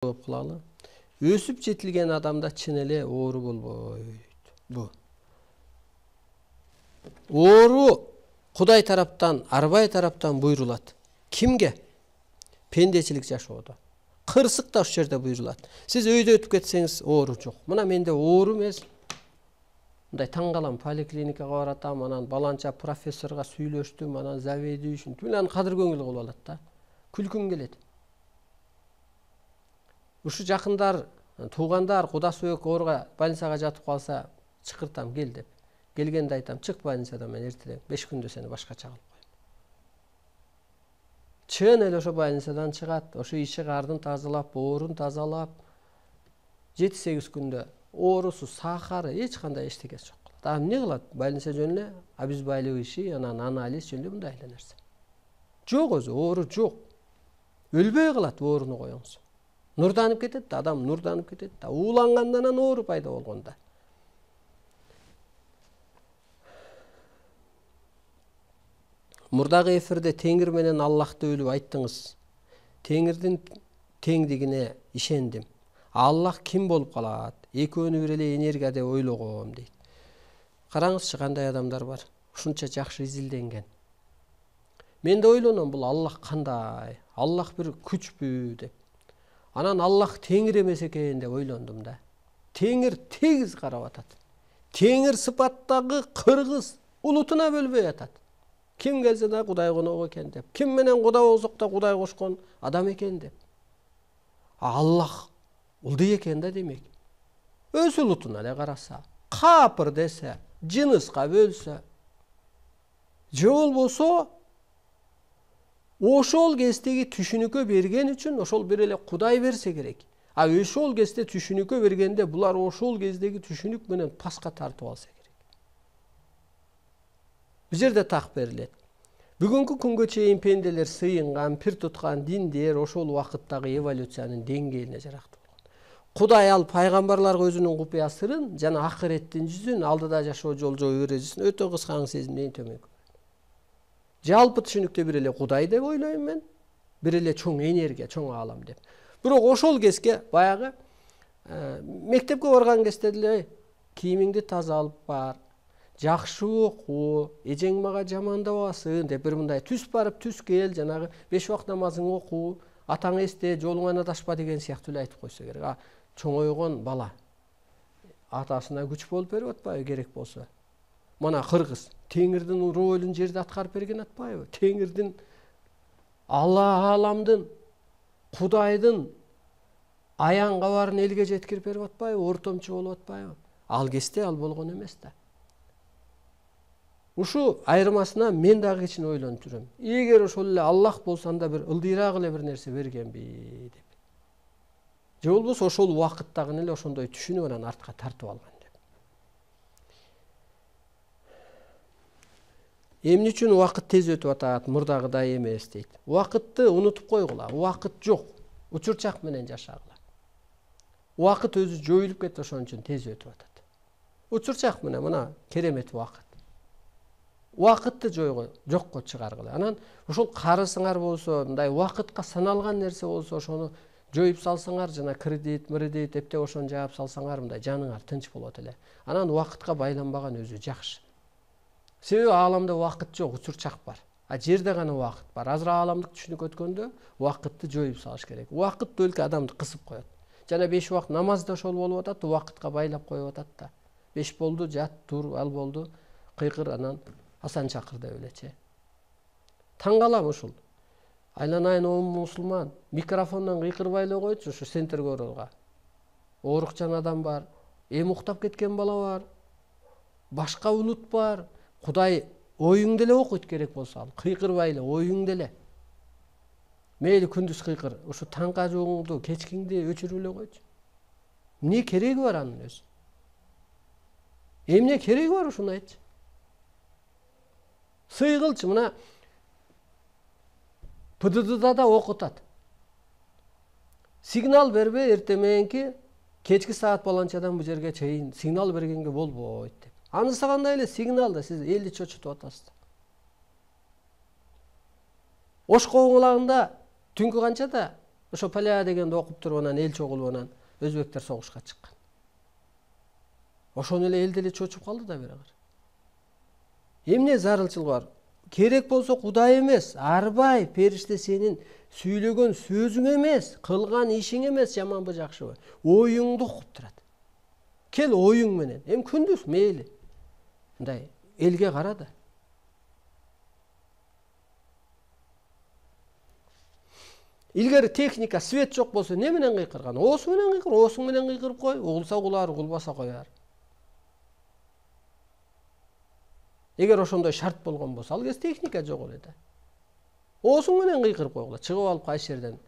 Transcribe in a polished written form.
жооп кылалы. Өсүп жетилген адамда чын эле оору болбойт. Бу оору Кудай тараптан, арбай тараптан буйрулат. Кимге? Пендечилик жашоодо. Кырсык да ошол жерде буйрулат. Сиз өйдө өтүп кетсеңиз оору жок. Мына менде оору эмес. Мындай таң калам, поликлиникага баратам, анан баланча профессорго сүйлөштүм, анан заведующий, анан кадыр көңүл кылып алат да. Күлкүм келет. Ушу жакындар, туугандар, кудасы өк оорга больницага жатып калса, чакыртам кел деп. Келгенде айтам, чык больницадан мен эртелеп 5 күндө сени башкача кылып коем. Чын эле ошо больницадан чыгат, ошо иши кардын тазалап, боорун тазалап, 7-8 күндө оорусу, сахары эч кандай эчтекеси жок кылат. А эмне кылат? Больница жөн эле обезболивающий, анан анализ жөн эле мындай эле нерсе. Жок өзү, оору жок. Өлбөй калат ооруну коюңуз. Нурданып кетет да, адам нурданып кетет да. Уулангандан анан оору пайда болгонда. Мурдагы эфирде Теңир менен Аллахты өлүп айттыңыз. Теңирдин теңдигине ишендим. Аллах ким болуп калат? Экөөнү бир эле энергия деп ойлогом дейт. Караңызчы кандай адамдар бар. Ушунча жакшы изилденген. Мен да ойлоном, бул Аллах кандай? Аллах бир күчпү деп. Анан Аллах Теңир эмес экен деп ойлондум да. Теңир тегиз карап атат. Теңир сыпаттагы кыргыз улутуна бөлбөй атат. Ким келсе да Кудай конок экен деп. Ким менен Кудай болсок да Кудай кошкон адам экен деп. Аллах улдый экен да демек. Өз улутуна эле караса, капыр десе, жыныска бөлсө, же болбосо ошол кездеги түшүнүккө берген үчүн ошол бир эле Кудай берсе керек. А ошол кезде түшүнүккө бергенде булар ошол кездеги түшүнүк менен паска тартып алса керек. Бул жерде так берилет. Бүгүнкү күнгө чейин пенделер сыйынган, пир туткан диндер ошол убакыттагы эволюциянын деңгээлине жарактуу болгон. Кудай ал пайгамбарларга өзүнүн купуя сырын жана акыреттин жүзүн, алдыда жашоо жолжоо эрежесин өтө кыска сезимден төмөнкө. Жалпы түшүнүктө бир эле Кудай деп ойлойм мен. Бир эле чоң энергия, чоң аалам деп. Бирок ошол кезге баягы мектепке барган кезде деле кийимиңди таза алып бар, жакшы окуу, эжең мага жамандабасын деп бир мындай түз барып түз кел, жанагы 5 убакыт намазыңды окуу, атаң эсте, жолуңан адашпа деген сыяктуу эле айтып койсо керек. А чоңойгон бала атасына күч болуп берип атпайбы керек болсо? Мына кыргыз Теңирдин ролун жерде аткарып берген атпайбы? Теңирдин, Алла аламдын, Кудайдын аян кабарын элге жеткирип берип атпайбы? Ортомчу болуп атпайбы? Ал кезде ал болгон эмес да. Ушу айырмасына мен дагы кичине ойлонуп жүрөм. Эгер ошол эле Аллах болсо анда бир ылдыйраак эле бир нерсе бергенби деп. Же болбосо ошол убакыттагы эле ошондой түшүнүп анан артка тартып алган деп. Эмне үчүн убакыт тез өтүп атат, мурдагыдай эмес дейт. Убакытты унутуп койгула. Убакыт жок. Учурчак менен жашагыла. Убакыт өзү жоюлуп кетти, ошон үчүн тез өтүп атат. Учурчак менен мына керемет убакыт. Убакытты жокко чыгаргыла. Анан ошол карысыңар болсо, мындай убакытка саналган нерсе болсо, ошону жоюп салсаңар, жана кредит, эптеп ошону жаап салсаңар, мындай жаныңар тынч болот эле. Анан убакытка байланбаган өзү жакшы. Себеби ааламда убакыт жок, учурчак бар. А жерде гана убакыт бар. Азыр ааламдык түшүнүк өткөндө убакытты жоюп салыш керек. Убакыт только адамды кысып коет. Жана 5 убакыт намаз да ошол болуп атат, убакытка байлап коюп атат да. 5 болду, жат, тур, ал болду, кыйкыр, анан Асан чакыр деп элечи. Таң калам ушул. Айланайын о мусулман, микрофондон кыйкырбай эле койчу ушу центрге оролго. Оорукчан адам бар, уктап кеткен бала бар, башка улут бар. Кудай оюңду эле окуйт керек болсо ал, кыйкырбай эле, оюңду эле. Мейли күндүз кыйкыр, ушу таң кажууңду, кечкиңди өчүрүп эле койчу. Эмне кереги бар анын өзү? Эмне кереги бар ушуну айтчы? Сыйгылчы, мына ПДДда да окутат. Сигнал бербей эртең мененки кечки саат баланчадан бу жерге чейин сигнал бергенге болбойт деп. Анысы кандай эле сигнал да сиз элди чочутуп атасыз. Ош коңулагында түнкү канчада Ошо Поля дегенди окуп туруп анан эл чогулуп анан өзбектер согушка чыккан. Ошону эле эл деле чочуп калды да бирагыр. Эмне зарылчылык бар? Керек болсо Кудай эмес, арбай, периште сенин сүйлөгөн сөзүң эмес, кылган ишиң эмес, жаманбы жакшыбы? Оюңду угуп турат. Кел оюң менен. Эми күндүз мейли. Мындай элге кара да. Илгери техника, свет жок болсо не менен кыйкырган? Оосу менен кыйкыр, оосуң менен кыйкырып кой, угулса угулар, угулбаса кояр. Эгер ошондой шарт болгон болсо, ал кез техника жок эле да. Оосуң менен кыйкырып койгула, чыгып алып кайсы жерден